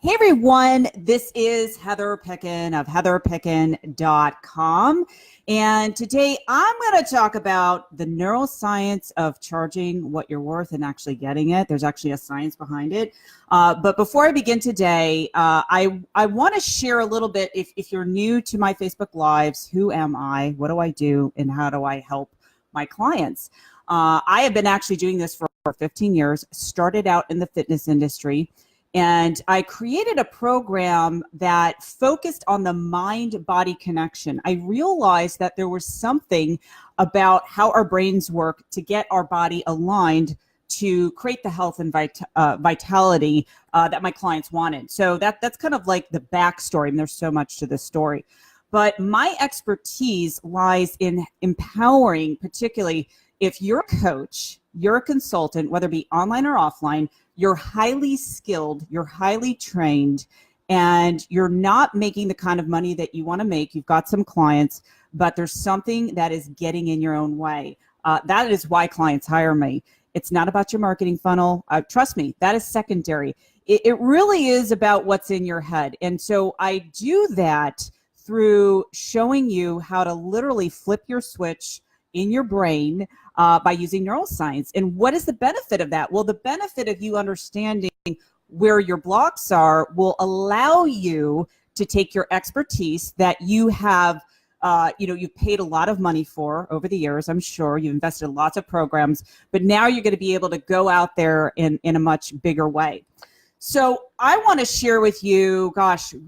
Hey everyone, this is Heather Picken of heatherpicken.com. And today I'm going to talk about the neuroscience of charging what you're worth and actually getting it. There's actually a science behind it. But before I begin today, I want to share a little bit, if you're new to my Facebook Lives, who am I, what do I do, and how do I help my clients? I have been actually doing this for 15 years, started out in the fitness industry. And I created a program that focused on the mind-body connection. I realized that there was something about how our brains work to get our body aligned to create the health and vitality that my clients wanted. So that's kind of like the backstory, and there's so much to this story. But my expertise lies in empowering, particularly if you're a coach, you're a consultant, whether it be online or offline, you're highly skilled, you're highly trained, and you're not making the kind of money that you want to make. You've got some clients, but there's something that is getting in your own way. That is why clients hire me. It's not about your marketing funnel. Trust me, that is secondary. It really is about what's in your head. And so I do that through showing you how to literally flip your switch in your brain by using neuroscience. And what is the benefit of that? Well, the benefit of you understanding where your blocks are will allow you to take your expertise that you have, you've paid a lot of money for over the years. I'm sure you've invested in lots of programs, but now you're going to be able to go out there in a much bigger way. So I want to share with you,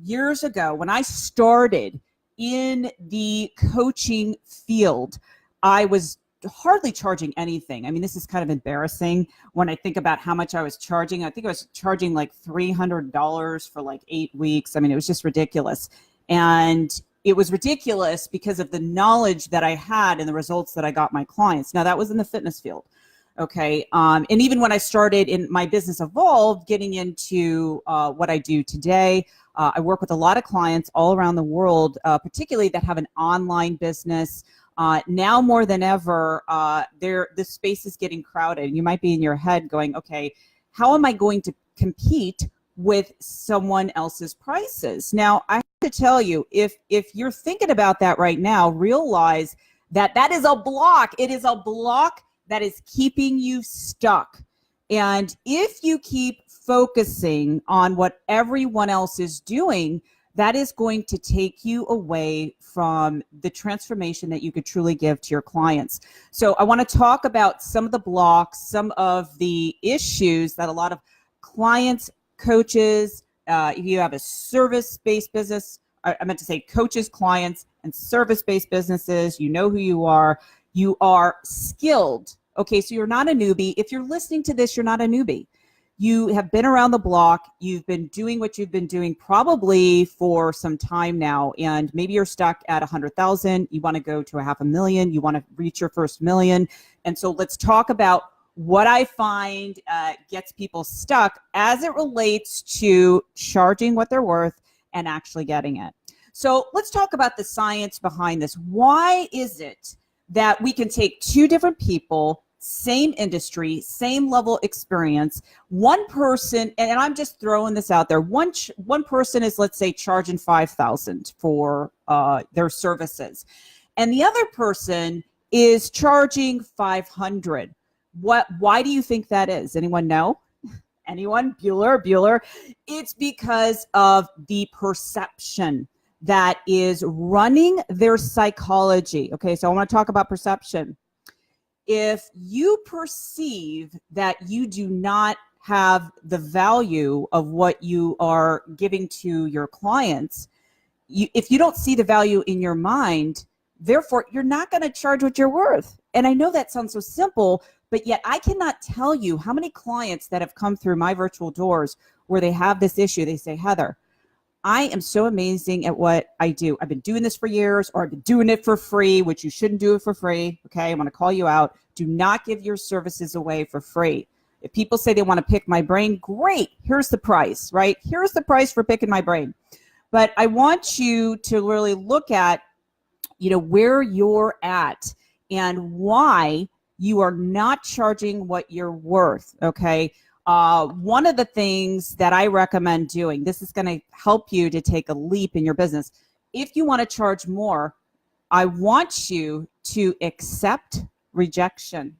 years ago when I started in the coaching field, I was hardly charging anything. I mean, this is kind of embarrassing when I think about how much I was charging. I think I was charging like $300 for like 8 weeks. I mean, it was just ridiculous. And it was ridiculous because of the knowledge that I had and the results that I got my clients. Now, that was in the fitness field. Okay. And even when I started in my business evolved, getting into what I do today, I work with a lot of clients all around the world, particularly that have an online business. Now more than ever, this space is getting crowded. You might be in your head going, okay, how am I going to compete with someone else's prices? Now, I have to tell you, if you're thinking about that right now, realize that that is a block. It is a block that is keeping you stuck. And if you keep focusing on what everyone else is doing, that is going to take you away from the transformation that you could truly give to your clients. So I want to talk about some of the blocks, some of the issues that a lot of clients, coaches, if you have a service-based business, I meant to say coaches, clients, and service-based businesses, you know who you are skilled. Okay, so you're not a newbie. If you're listening to this, you're not a newbie. You have been around the block. You've been doing what you've been doing probably for some time now, and maybe you're stuck at 100,000. You want to go to 500,000. You want to reach your first million. And so let's talk about what I find gets people stuck as it relates to charging what they're worth and actually getting it. So let's talk about the science behind this. Why is it that we can take two different people, same industry, same level experience, one person, and I'm just throwing this out there, one person is, let's say, charging $5,000 for their services, and the other person is charging $500. Why do you think that is? Anyone know? Anyone? Bueller? It's because of the perception that is running their psychology. Okay, so I want to talk about perception. If you perceive that you do not have the value of what you are giving to your clients, if you don't see the value in your mind, therefore you're not going to charge what you're worth. And I know that sounds so simple, but yet I cannot tell you how many clients that have come through my virtual doors where they have this issue. They say, Heather, I am so amazing at what I do. I've been doing this for years, or I've been doing it for free, which you shouldn't do it for free. Okay, I'm going to call you out. Do not give your services away for free. If people say they want to pick my brain, great. Here's the price, right? Here's the price for picking my brain. But I want you to really look at, where you're at and why you are not charging what you're worth. Okay. One of the things that I recommend doing, this is going to help you to take a leap in your business. If you want to charge more, I want you to accept rejection.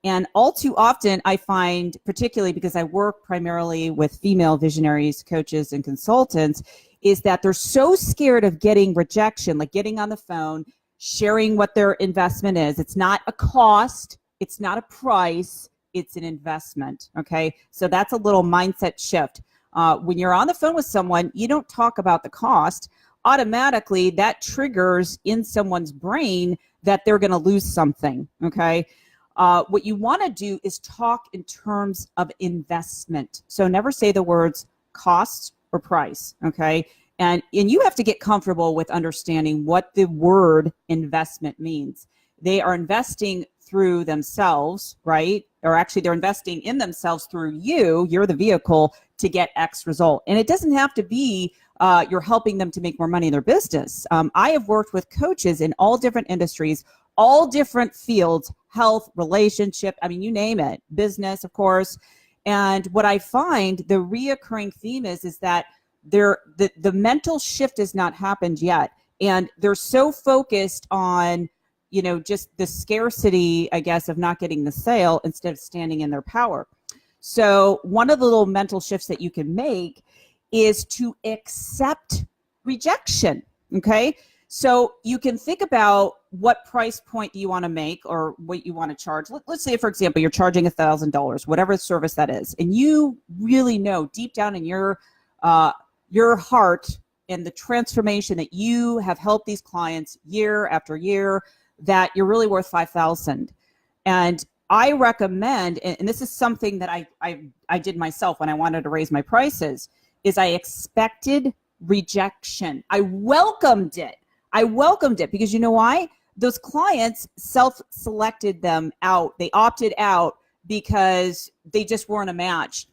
And all too often, I find, particularly because I work primarily with female visionaries, coaches, and consultants, is that they're so scared of getting rejection, like getting on the phone, sharing what their investment is. It's not a cost. It's not a price. It's an investment. Okay. So that's a little mindset shift. When you're on the phone with someone, you don't talk about the cost. Automatically, that triggers in someone's brain that they're going to lose something. Okay. What you want to do is talk in terms of investment. So never say the words cost or price, okay? And you have to get comfortable with understanding what the word investment means. They are investing through themselves, right? Or actually they're investing in themselves through you. You're the vehicle to get X result. And it doesn't have to be you're helping them to make more money in their business. I have worked with coaches in all different industries, all different fields, health, relationship, I mean, you name it, business, of course. And what I find the reoccurring theme is that the mental shift has not happened yet. And they're so focused on, just the scarcity, I guess, of not getting the sale instead of standing in their power. So one of the little mental shifts that you can make is to accept rejection, okay? So you can think about what price point do you want to make or what you want to charge. Let's say, for example, you're charging $1,000, whatever service that is, and you really know deep down in your heart and the transformation that you have helped these clients year after year that you're really worth $5,000. And I recommend, and this is something that I did myself when I wanted to raise my prices, is I expected rejection. I welcomed it. Because you know why? Those clients self-selected them out. They opted out because they just weren't a match.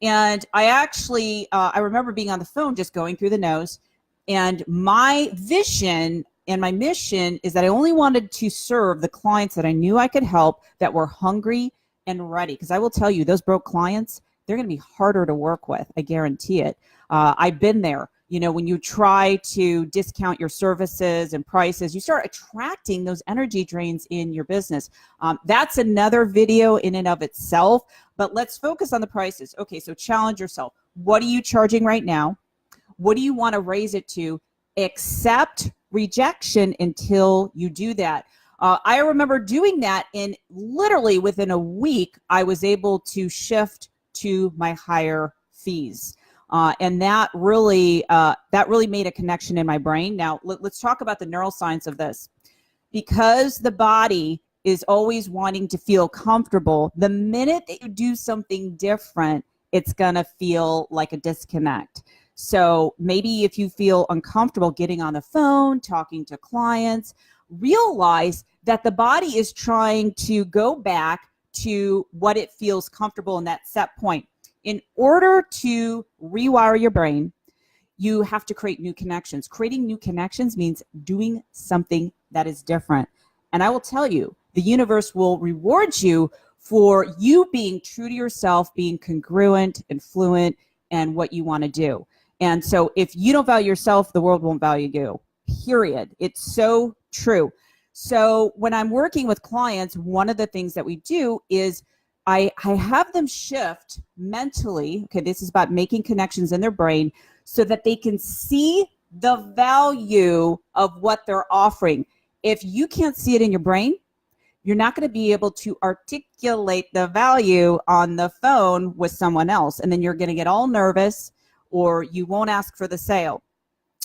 And I actually, I remember being on the phone just going through the nose, and my vision and my mission is that I only wanted to serve the clients that I knew I could help that were hungry and ready. Because I will tell you, those broke clients, they're going to be harder to work with. I guarantee it. I've been there. When you try to discount your services and prices, you start attracting those energy drains in your business. That's another video in and of itself, but let's focus on the prices. Okay, so challenge yourself. What are you charging right now? What do you want to raise it to? Accept rejection until you do that. I remember doing that, and literally within a week, I was able to shift to my higher fees. And that really made a connection in my brain. Now, let's talk about the neuroscience of this. Because the body is always wanting to feel comfortable, the minute that you do something different, it's going to feel like a disconnect. So maybe if you feel uncomfortable getting on the phone, talking to clients, realize that the body is trying to go back to what it feels comfortable in that set point. In order to rewire your brain, you have to create new connections. Creating new connections means doing something that is different. And I will tell you, the universe will reward you for you being true to yourself, being congruent and fluent in what you want to do. And so if you don't value yourself, the world won't value you, period. It's so true. So when I'm working with clients, one of the things that we do is I have them shift mentally. Okay, this is about making connections in their brain so that they can see the value of what they're offering. If you can't see it in your brain, you're not going to be able to articulate the value on the phone with someone else. And then you're going to get all nervous, or you won't ask for the sale.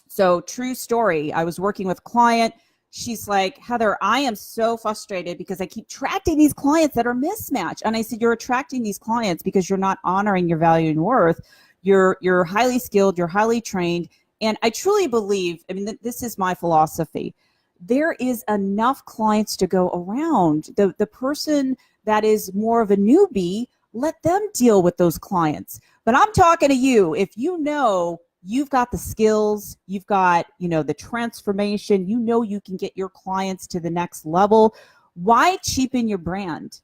So true story. I was working with a client. She's like, Heather, I am so frustrated because I keep attracting these clients that are mismatched. And I said, you're attracting these clients because you're not honoring your value and worth. You're highly skilled, you're highly trained. And I truly believe, this is my philosophy. There is enough clients to go around. The person that is more of a newbie, let them deal with those clients. But I'm talking to you. If you know you've got the skills, you've got, the transformation, you can get your clients to the next level, why cheapen your brand?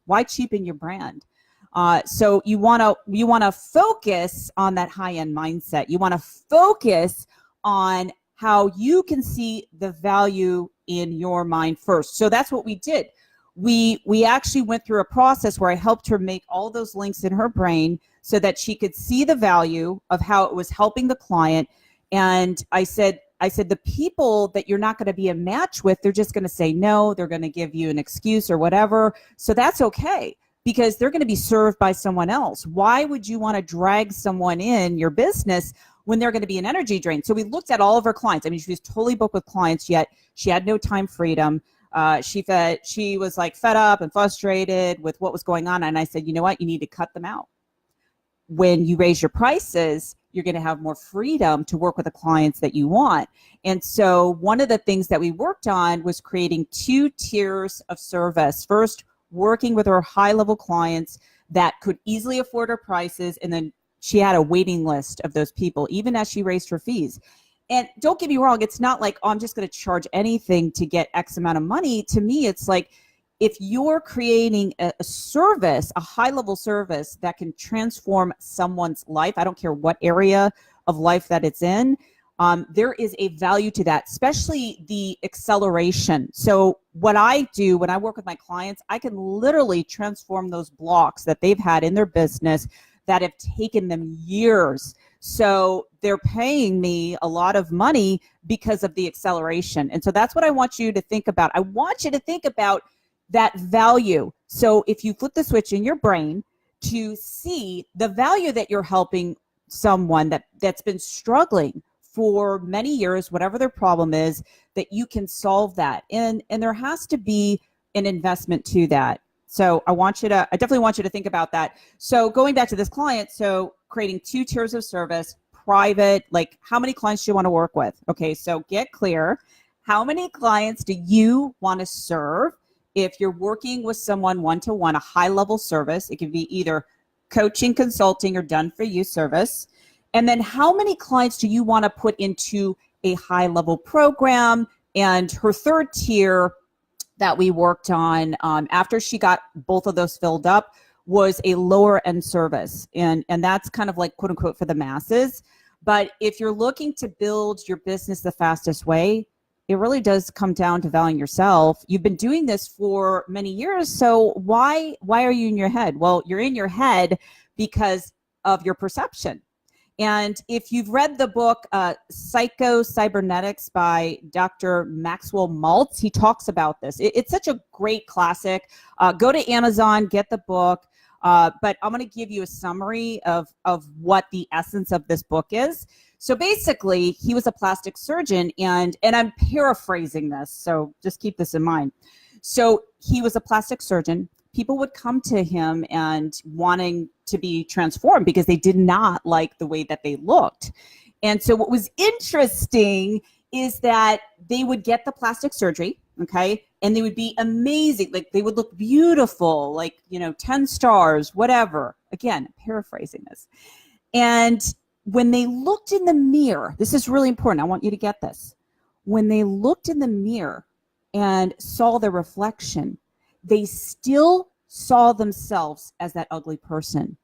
So you want to focus on that high-end mindset. You want to focus on how you can see the value in your mind first. So that's what we did. We actually went through a process where I helped her make all those links in her brain so that she could see the value of how it was helping the client. And I said, the people that you're not going to be a match with, they're just going to say no, they're going to give you an excuse or whatever. So that's okay, because they're going to be served by someone else. Why would you want to drag someone in your business when they're going to be an energy drain? So we looked at all of her clients. I mean, she was totally booked with clients, yet she had no time freedom. She was like fed up and frustrated with what was going on. And I said, you know what? You need to cut them out. When you raise your prices, you're going to have more freedom to work with the clients that you want. And so one of the things that we worked on was creating 2 tiers of service. First, working with our high-level clients that could easily afford her prices, and then she had a waiting list of those people, even as she raised her fees. And don't get me wrong, it's not like, oh, I'm just going to charge anything to get X amount of money. To me, it's like, if you're creating a service, a high-level service that can transform someone's life, I don't care what area of life that it's in, there is a value to that, especially the acceleration. So what I do when I work with my clients, I can literally transform those blocks that they've had in their business that have taken them years. So they're paying me a lot of money because of the acceleration. And so that's what I want you to think about. I want you to think about that value. So if you flip the switch in your brain to see the value that you're helping someone that's been struggling for many years, whatever their problem is, that you can solve that. And there has to be an investment to that. So I definitely want you to think about that. So going back to this client, so creating 2 tiers of service, private, like how many clients do you want to work with? Okay, so get clear. How many clients do you want to serve? If you're working with someone one-to-one, a high-level service, it can be either coaching, consulting, or done-for-you service. And then how many clients do you want to put into a high-level program? And her 3rd tier that we worked on after she got both of those filled up was a lower-end service. And that's kind of like, quote-unquote, for the masses. But if you're looking to build your business the fastest way, it really does come down to valuing yourself. You've been doing this for many years, so why are you in your head? Well, you're in your head because of your perception. And if you've read the book Psycho-Cybernetics by Dr. Maxwell Maltz, he talks about this. It's such a great classic. Go to Amazon, get the book. But I'm going to give you a summary of what the essence of this book is. So basically, he was a plastic surgeon, and I'm paraphrasing this, so just keep this in mind. So he was a plastic surgeon. People would come to him and wanting to be transformed because they did not like the way that they looked. And so what was interesting is that they would get the plastic surgery, okay, and they would be amazing. Like, they would look beautiful, like, 10 stars, whatever. Again, paraphrasing this. And when they looked in the mirror, this is really important. I want you to get this. When they looked in the mirror and saw the reflection, they still saw themselves as that ugly person.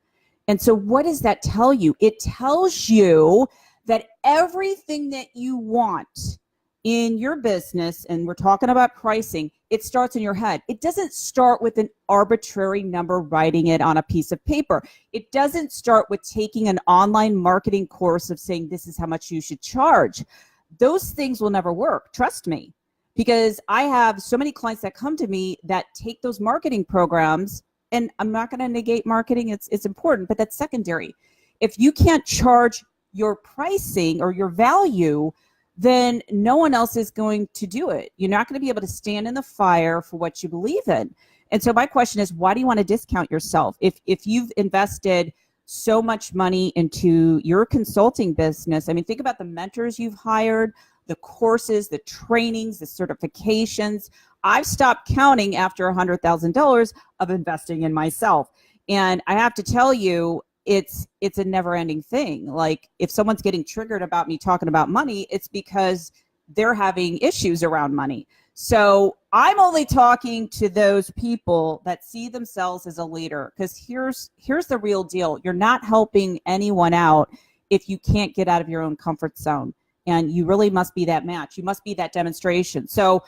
And so what does that tell you? It tells you that everything that you want in your business, and we're talking about pricing, it starts in your head. It doesn't start with an arbitrary number, writing it on a piece of paper. It doesn't start with taking an online marketing course of saying this is how much you should charge. Those things will never work, trust me, because I have so many clients that come to me that take those marketing programs, and I'm not going to negate marketing, it's important, but that's secondary. If you can't charge your pricing or your value, then no one else is going to do it. You're not going to be able to stand in the fire for what you believe in. And so my question is, why do you want to discount yourself? If you've invested so much money into your consulting business, I mean, think about the mentors you've hired, the courses, the trainings, the certifications. I've stopped counting after $100,000 of investing in myself. And I have to tell you, it's a never-ending thing. Like, if someone's getting triggered about me talking about money, it's because they're having issues around money. So I'm only talking to those people that see themselves as a leader, because here's the real deal. You're not helping anyone out if you can't get out of your own comfort zone. And you really must be that match. You must be that demonstration. So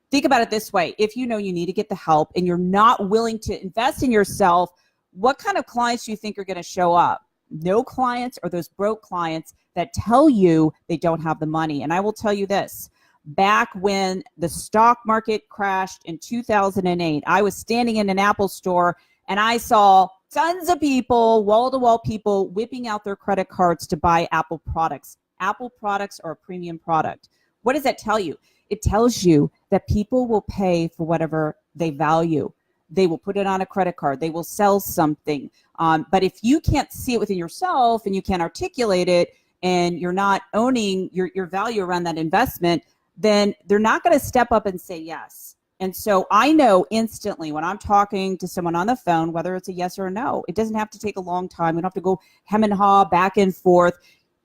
think about it this way. If you know you need to get the help and you're not willing to invest in yourself, what kind of clients do you think are going to show up? No clients, or those broke clients that tell you they don't have the money. And I will tell you this. Back when the stock market crashed in 2008, I was standing in an Apple store and I saw tons of people, wall-to-wall people, whipping out their credit cards to buy Apple products. Apple products are a premium product. What does that tell you? It tells you that people will pay for whatever they value. They will put it on a credit card. They will sell something. But if you can't see it within yourself and you can't articulate it and you're not owning your value around that investment, then they're not going to step up and say yes. And so I know instantly when I'm talking to someone on the phone, whether it's a yes or a no, it doesn't have to take a long time. We don't have to go hem and haw back and forth.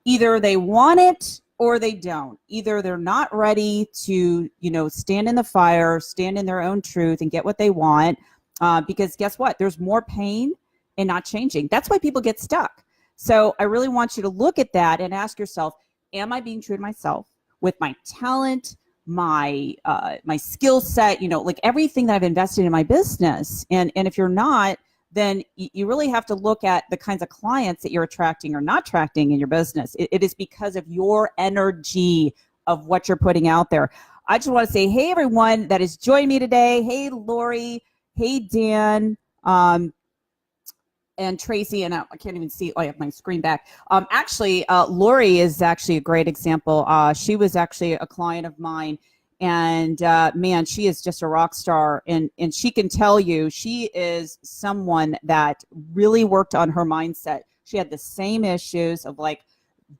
Either they want it or they don't. Either they're not ready to, stand in the fire, stand in their own truth and get what they want. Because guess what? There's more pain in not changing. That's why people get stuck. So I really want you to look at that and ask yourself, am I being true to myself with my talent, my skill set, like everything that I've invested in my business? And if you're not, then you really have to look at the kinds of clients that you're attracting or not attracting in your business. It is because of your energy of what you're putting out there. I just want to say, hey, everyone that is joining me today. Hey, Lori. Hey, Dan. And Tracy, and I can't even see, I have my screen back. Lori is actually a great example. She was actually a client of mine, and man, she is just a rock star, and she can tell you she is someone that really worked on her mindset. She had the same issues of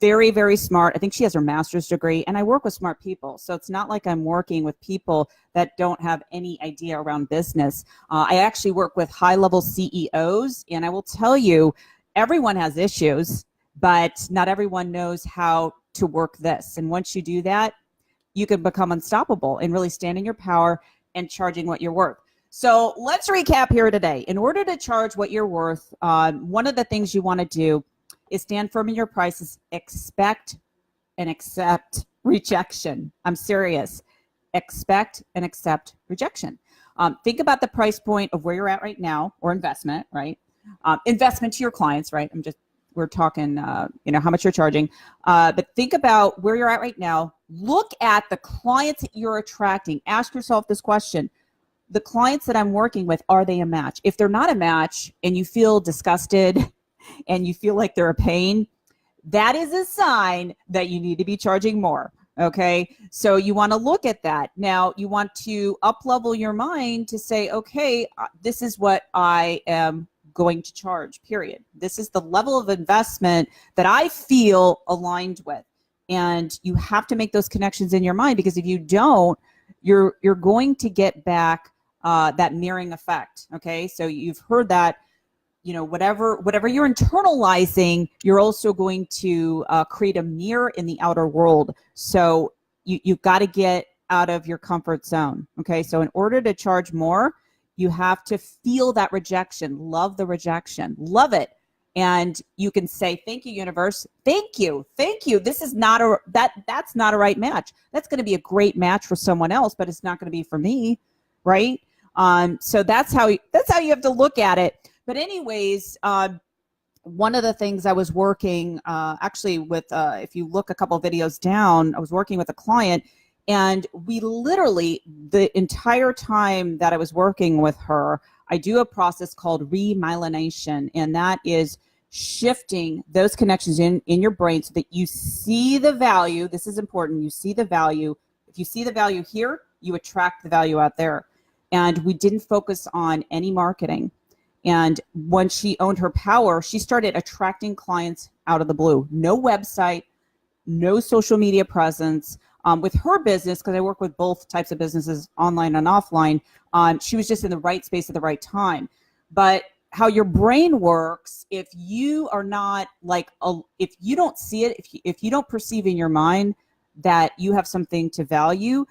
very, very smart. I think she has her master's degree, and I work with smart people. So it's not like I'm working with people that don't have any idea around business. I actually work with high-level CEOs, and I will tell you, everyone has issues, but not everyone knows how to work this. And once you do that, you can become unstoppable and really stand in your power and charging what you're worth. So let's recap here today. In order to charge what you're worth, one of the things you want to do is stand firm in your prices, expect and accept rejection. I'm serious. Expect and accept rejection. Think about the price point of where you're at right now, or investment, right? Investment to your clients, right? We're talking, how much you're charging. But think about where you're at right now. Look at the clients that you're attracting. Ask yourself this question. The clients that I'm working with, are they a match? If they're not a match and you feel disgusted and you feel like they're a pain, that is a sign that you need to be charging more. Okay, so you want to look at that. Now you want to up-level your mind to say, okay, this is what I am going to charge, period. This is the level of investment that I feel aligned with. And you have to make those connections in your mind, because if you don't, you're going to get back that mirroring effect. Okay, so you've heard that, whatever you're internalizing, you're also going to create a mirror in the outer world. So you've got to get out of your comfort zone. Okay, so in order to charge more, you have to feel that rejection, love the rejection, love it. And you can say, thank you, universe. Thank you. This is not that's not a right match. That's going to be a great match for someone else, but it's not going to be for me. Right. So that's how you have to look at it. But anyways, one of the things I was working actually with, if you look a couple of videos down, I was working with a client, and we literally, the entire time that I was working with her, I do a process called remyelination, and that is shifting those connections in your brain so that you see the value. This is important. You see the value. If you see the value here, you attract the value out there. And we didn't focus on any marketing. And when she owned her power, she started attracting clients out of the blue. No website, no social media presence. With her business, because I work with both types of businesses, online and offline, she was just in the right space at the right time. But how your brain works, if you are not if you don't see it, if you don't perceive in your mind that you have something to value,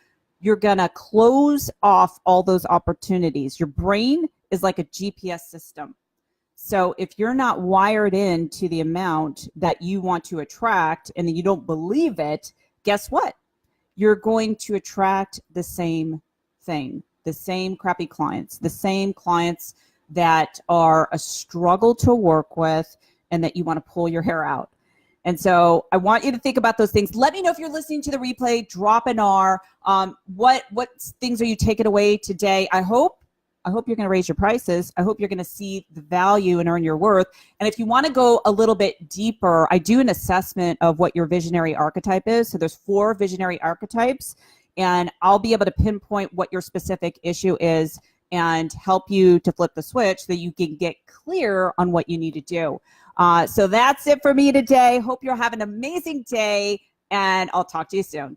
you're going to close off all those opportunities. Your brain is like a GPS system. So if you're not wired into the amount that you want to attract and you don't believe it, guess what? You're going to attract the same thing, the same crappy clients, the same clients that are a struggle to work with and that you want to pull your hair out. And so I want you to think about those things. Let me know if you're listening to the replay. Drop an R. What things are you taking away today? I hope you're going to raise your prices. I hope you're going to see the value and earn your worth. And if you want to go a little bit deeper, I do an assessment of what your visionary archetype is. So there's 4 visionary archetypes, and I'll be able to pinpoint what your specific issue is and help you to flip the switch so that you can get clear on what you need to do. So that's it for me today. Hope you're having an amazing day, and I'll talk to you soon.